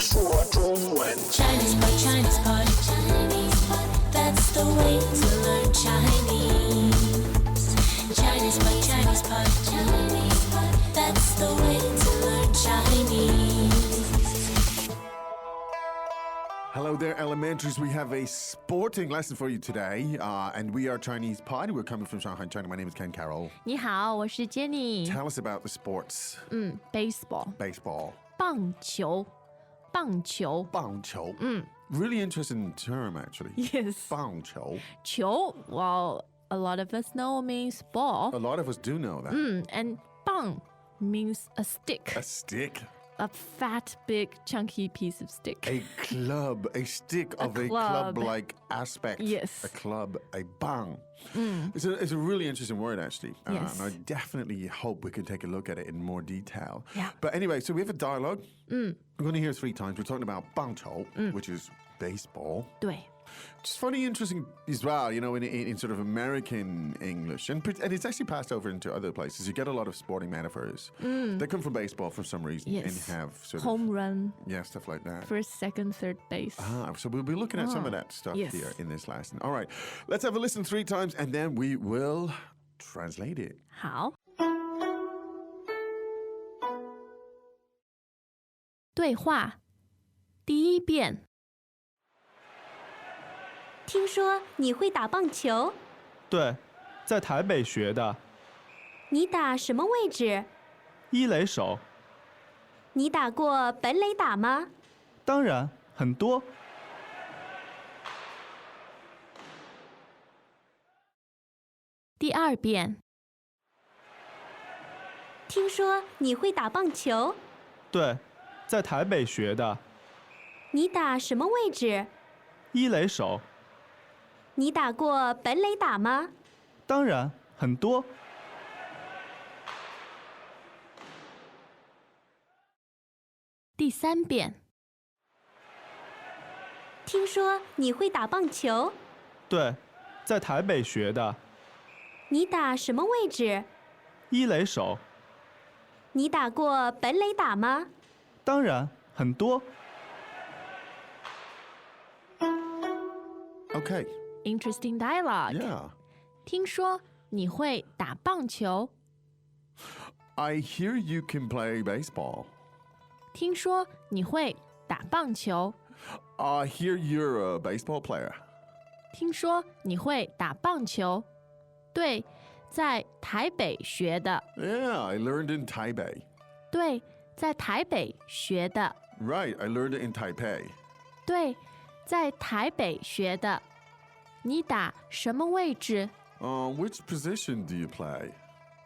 说中文。Chinese pot, Chinese pot, Chinese pot. That's the way to learn Chinese. Chinese pot, Chinese pot, Chinese pot. That's the way to learn Chinese. Hello there, elementaries. We have a sporting lesson for you today, and we are Chinese Pod. We're coming from Shanghai, China. My name is Ken Carroll. 你好，我是 Jenny。 Tell us about the sports. Baseball， Baseball. 棒球，棒球。棒球. Really interesting term, actually. Yes. 棒球. 球，well, a lot of us know means ball. A lot of us do know that. And 棒 means a stick, A stick. a fat, big, chunky piece of stick. A club. A stick of a club. club-like aspect. Yes. A club. A bang. It's a really interesting word, actually. Yes. And I definitely hope we can take a look at it in more detail. Yeah. But anyway, so we have a dialogue. We're going to hear 3 times. We're talking about 棒球, which is baseball. 对 It's funny, interesting as well, you know, in sort of American English. And it's actually passed over into other places. You get a lot of sporting metaphors. They come from baseball for some reason Yes. and have sort home of... run, Yeah, stuff like that. first, second, third base. So we'll be looking at some of that stuff yes. here in this lesson. All right, let's have a listen 3 times and then we will translate it. 好。对话第一遍。听说你会打棒球，对，在台北学的，你打什么位置？一垒手，你打过本垒打吗？当然很多。第二遍。听说你会打棒球，对，在台北学的，你打什么位置？一垒手，你打过本垒打吗？当然很多。第三遍。听说你会打棒球，对，在台北学的，你打什么位置？一垒手，你打过本垒打吗？当然很多。 Okay, Interesting dialogue. yeah. 听说你会打棒球， I hear you can play baseball. 听说你会打棒球， I hear you're a baseball player. 听说你会打棒球。对，在台北学的。 Yeah, I learned in Taipei. 对，在台北学的。 Right, I learned it in Taipei. 对，在台北学的。你打什么位置？ Which position do you play?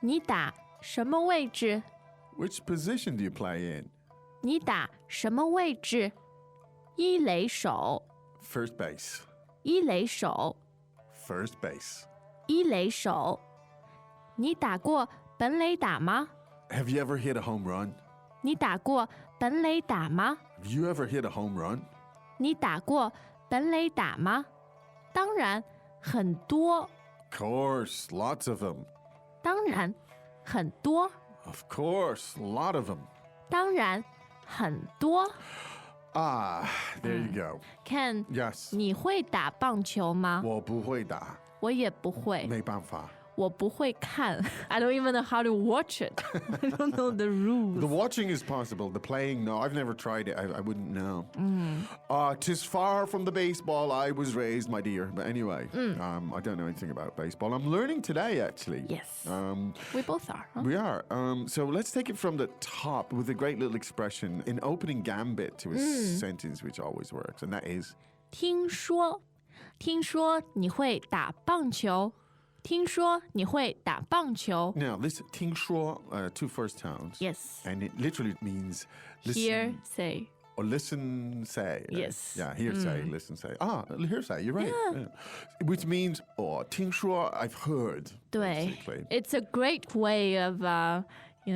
你打什么位置？ Which position do you play in? 你打什么位置？一垒手， First base. 一垒手， First base. 一垒手。你打过本垒打吗？ Have you ever hit a home run? 你打过本垒打吗？ Have you ever hit a home run? 你打过本垒打吗？当然，很多。 Of course, lots of them. 当然，很多。 Of course, a lot of them. 当然，很多。 Ah, there you go. Ken， Yes. 你会打棒球吗？我不会打，我也不会，没办法。我不会看。I don't even know how to watch it. I don't know the rules. The watching is possible. The playing, no. I've never tried it. I wouldn't know. 'Tis far from the baseball I was raised, my dear. But anyway, I don't know anything about baseball. I'm learning today, actually. Yes. Um, We both are. Huh? we are. So let's take it from the top with a great little expression, an opening gambit to a sentence which always works, and that is, 听说，听说你会打棒球。听说你会打棒球。 now this 听说, 2 first tones. Yes. And it literally means listen. Hear, say. Or listen, say. Right? Yes. Yeah, hear, say, listen, say. Hearsay, you're right. Yeah. Which means, 听说, I've heard. 对 basically. It's a great way of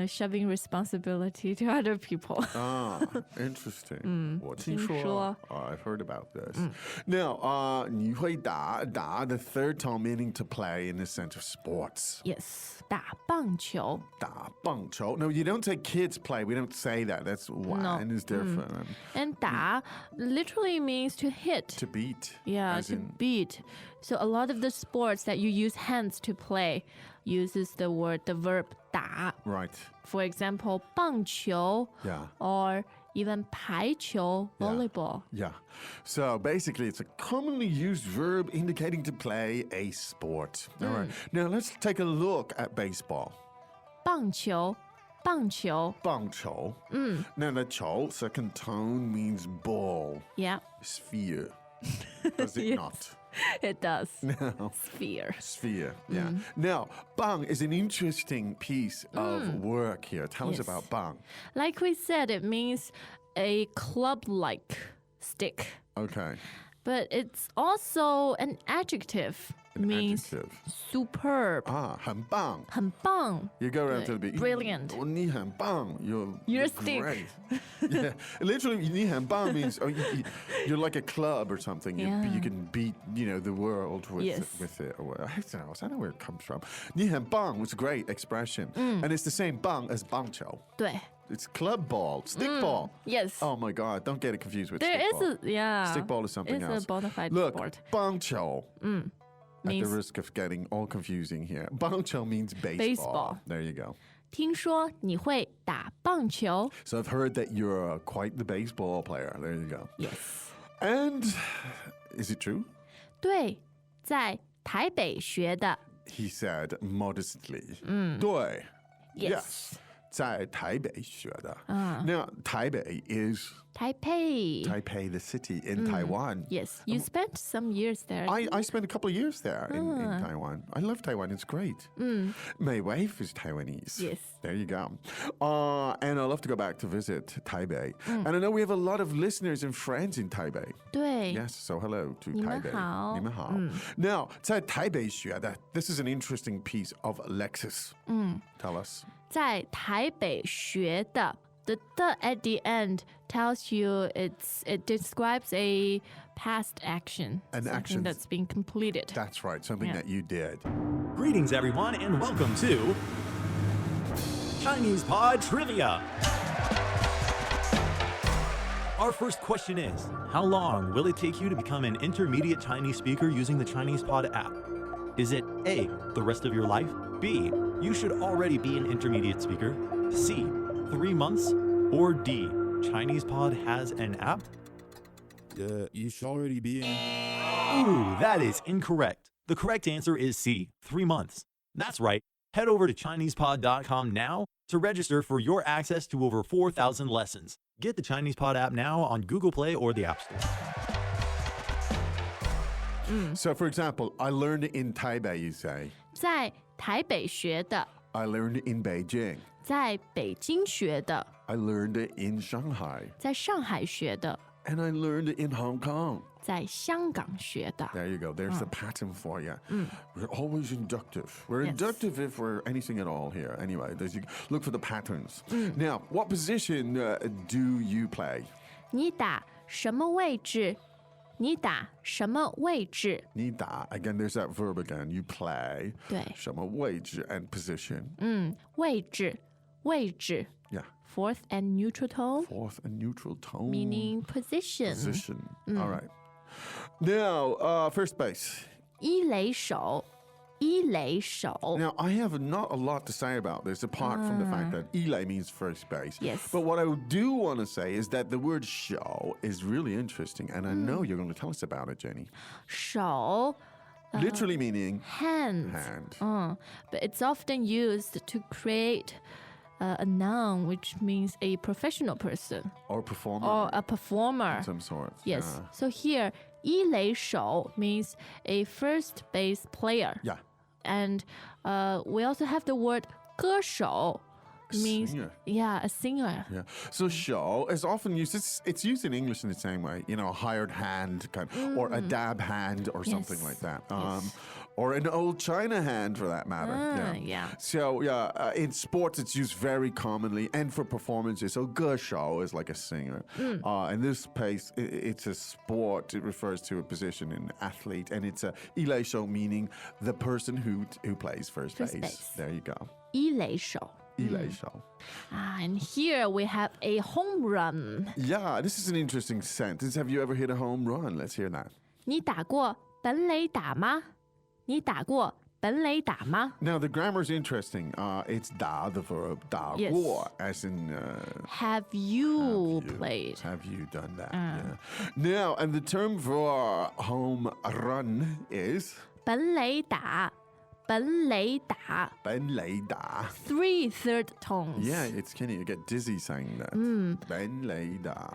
shoving responsibility to other people. Ah, interesting. 我听说,听说。 I've heard about this. Now, 你会打 the third tone meaning to play in the sense of sports. Yes, 打棒球. 打棒球. No, you don't say kids play. We don't say that. That's one is different. And 打 literally means to hit. To beat. Yeah, as to in- beat. So a lot of the sports that you use hands to play uses the verb 打. Right. For example, 棒球 Yeah. or even 排球, Yeah. volleyball. Yeah. So basically, it's a commonly used verb indicating to play a sport. All right. Now, let's take a look at baseball. 棒球, 棒球. 棒球. Now, the 球, second tone means ball, Yeah, sphere. Does it Yes. not? it does. No. Sphere. Sphere, yeah. Now, bang is an interesting piece of work here. Tell us Yes. about bang. Like we said, it means a club-like stick. Okay. But it's also an adjective. Means Adjective. superb. Ah, 很棒. 很棒. You go around to the beat. Brilliant. 你很棒. You're a stick. great. Yeah. Literally, 你很棒 means you're like a club or something. Yeah. You can beat, the world with, Yes. with it. Or, I don't know where it comes from. 你很棒 was a great expression. And it's the same bang as 棒球. 对. It's club ball, stick ball. Yes. Oh my God, don't get it confused with There stickball. is a, yeah. Stickball is something it's else. a bona fide Look, sport. 棒球. At the Means risk of getting all confusing here. 棒球 means baseball. Baseball. There you go. 听说你会打棒球. So I've heard that you're quite the baseball player. There you go. Yes. And is it true? 对，在台北学的. He said modestly. 对. Yes. 在台北学的. Now, Taipei is Taipei. Taipei, the city in Taiwan. Yes, you spent some years there. I spent a couple of years there in Taiwan. I love Taiwan. It's great. My wife is Taiwanese. Yes. There you go. And I love to go back to visit Taipei. And I know we have a lot of listeners and friends in Taipei. 对 Yes, so hello to 你们 Taipei. 好。你们好. Now, 在台北学的, this is an interesting piece of Lexis. Tell us. 在台北学的. The at the end tells you it describes a past action. An something action. that's been completed. That's right, something Yeah. that you did. Greetings, everyone, and welcome to Chinese Pod Trivia. Our first question is, how long will it take you to become an intermediate Chinese speaker using the Chinese Pod app? Is it A, the rest of your life? B, you should already be an intermediate speaker? C, 3 months? Or D, Chinese Pod has an app? You should already be in. Ooh, that is incorrect. The correct answer is C, 3 months. That's right. Head over to ChinesePod.com now to register for your access to over 4,000 lessons. Get the Chinese Pod app now on Google Play or the App Store. So, for example, I learned in Taipei, you say. 在台北学的. I learned in Beijing. 在北京学的. I learned in Shanghai. 在上海学的. And I learned in Hong Kong. 在香港学的. There you go. There's the pattern for you. We're always inductive. We're Yes. inductive if we're anything at all here. Anyway, you look for the patterns. Now, what position do you play? 你打什么位置? 你打什么位置? 你打. Again, there's that verb again. You play. 对。什么位置 and position. 位置. 位置. Yeah. Fourth and neutral tone, Fourth and neutral tone. meaning position. Position. All right. Now, first base. 一垒手. 一垒手. Now, I have not a lot to say about this apart from the fact that Ile means first base. Yes. But what I do want to say is that the word show is really interesting, and I know you're going to tell us about it, Jenny. 手. Literally meaning Hands. hand. But it's often used to create a noun, which means a professional person Or performer or a performer. of some sort. Yes. Yeah. So here, 一垒手 means a first base player. Yeah. And we also have the word 歌手. means Singer. yeah, a singer. Yeah. So show is often used. It's used in English in the same way. You know, a hired hand kind, or a dab hand, or something Yes. like that. Yes. Or an old China hand, for that matter. Yeah. So yeah, in sports it's used very commonly, and for performances. So 歌手 is like a singer. In this case, it's a sport. It refers to a position in athlete, and it's a 一垒手 meaning the person who plays first First base. base. There you go. 一垒手. 一垒手. And here we have a home run. Yeah, this is an interesting sentence. Have you ever hit a home run? Let's hear that. 你打过本垒打吗？你打过本垒打吗？ Now, the grammar is interesting. It's 打 the verb, 打过 Yes. as in Have you played? have you done that? Yeah. Now, and the term for home run is 本垒打，本垒打。本垒打. 3 third tones. Yeah, it's can you get dizzy saying that? 本垒打,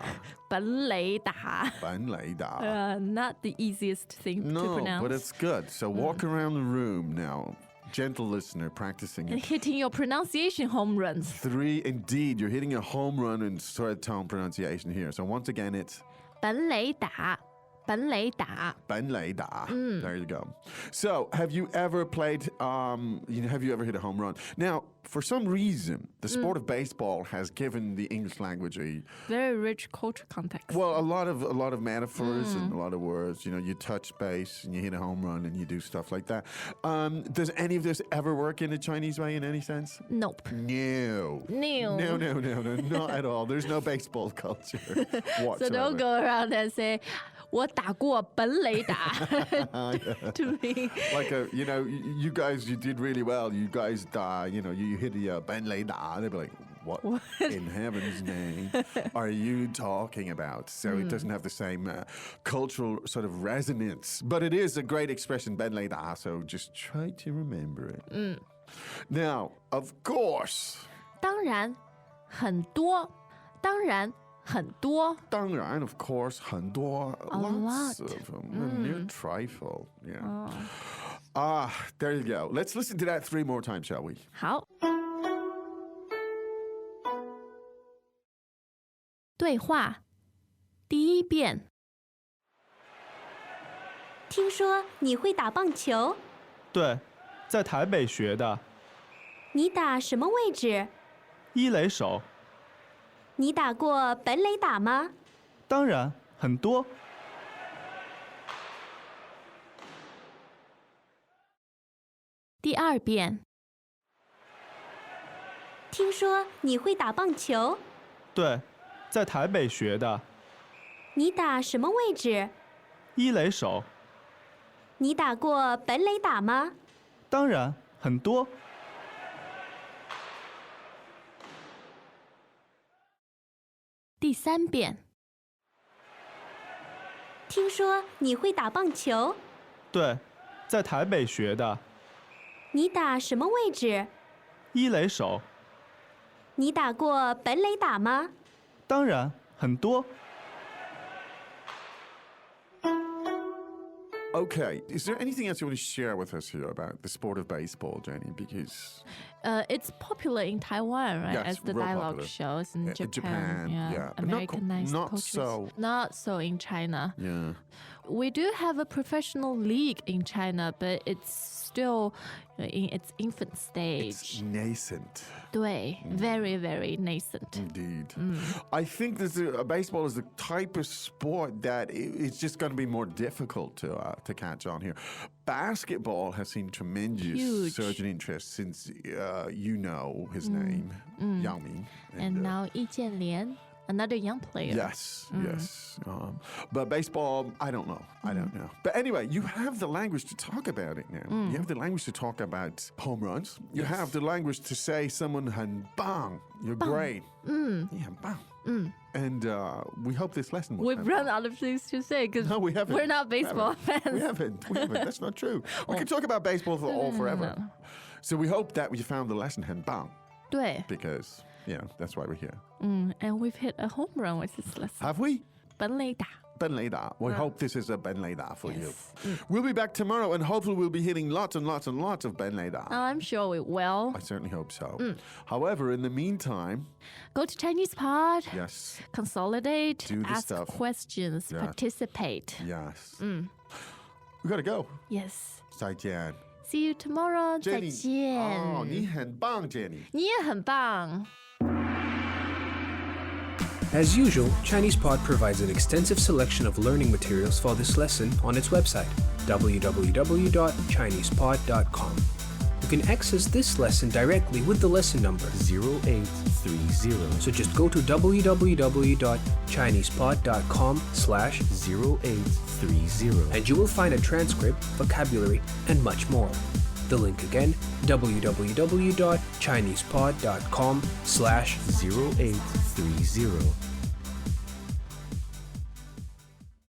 本垒打。本垒打. Not the easiest thing to No, pronounce. but it's good. So walk around the room now. Gentle listener, practicing And it. hitting your pronunciation home runs. 3, indeed, you're hitting a home run in third tone pronunciation here. So once again, it's 本垒打，本垒打。本垒打. There you go. So, have you ever played? Have you ever hit a home run? Now, for some reason, the sport of baseball has given the English language a Very rich culture context. well, a lot of metaphors and a lot of words. You know, you touch base and you hit a home run and you do stuff like that. Does any of this ever work in a Chinese way in any sense? Nope. No. No. No, not at all. There's no baseball culture whatsoever. So don't go around and say 我打过本垒打 to me. Like you guys, you did really well. You guys, you hit the Ben Lei Da. They'd be like, what in heaven's name are you talking about? So it doesn't have the same cultural sort of resonance, but it is a great expression, Ben Lei Da. So just try to remember it. Now, of course, 当然很多，当然很多。当然, of course, 很多, A lots lot. of them. Near trifle, yeah. There you go. Let's listen to that 3 more times, shall we? 好。对话第1遍，听说你会打棒球，对，在台北学的，你打什么位置？一垒手。你打过本垒打吗？当然，很多。第2遍，听说你会打棒球，对，在台北学的，你打什么位置？一垒手。你打过本垒打吗？当然，很多。第3遍，听说你会打棒球，对，在台北学的，你打什么位置？一垒手。你打过本垒打吗？当然，很多。 Okay, is there anything else you want to share with us here about the sport of baseball, Jenny? Because it's popular in Taiwan, right? Yes, As the real dialogue popular. shows in Japan, Japan, yeah, but not co- Americanized not cultures. so- Not so in China. yeah, We do have a professional league in China, but it's still in its infant it's stage. nascent. 对 very, very nascent. Indeed. I think baseball is the type of sport that it's just going to be more difficult to catch on here. Basketball has seen tremendous Huge. surge in interest since you know his name, Yao Ming. And now Yi Jianlian, another young player. Yes, yes. But baseball, I don't know. I don't know. But anyway, you have the language to talk about it now. You have the language to talk about home runs. You have the language to say someone 很棒, you're great. Yeah, 很棒. And we hope this lesson will We've run out of things to say because No, we haven't. we're not baseball We fans. haven't. That's not true. We can talk about baseball forever. no. So we hope that you found the lesson 很棒对 because, that's why we're here. And we've hit a home run with this lesson. Have we? 本垒打 Ben Lei Da. We hope this is a Ben Lei Da for you. Yes. We'll be back tomorrow and hopefully we'll be hitting lots and lots and lots of Ben Lei Da. I'm sure we will. I certainly hope so. However, in the meantime, Go to Chinese Pod. yes, Consolidate. Do the ask stuff. questions. Yeah. Participate. yes. We gotta go. Yes. 再见. See you tomorrow. 再 Jenny. 见。哦，你很棒 Jenny. 你也很棒。 As usual, ChinesePod provides an extensive selection of learning materials for this lesson on its website, www.chinesepod.com. You can access this lesson directly with the lesson number 0830. So just go to www.chinesepod.com/0830 and you will find a transcript, vocabulary, and much more. The link again, www.chinesepod.com/0830.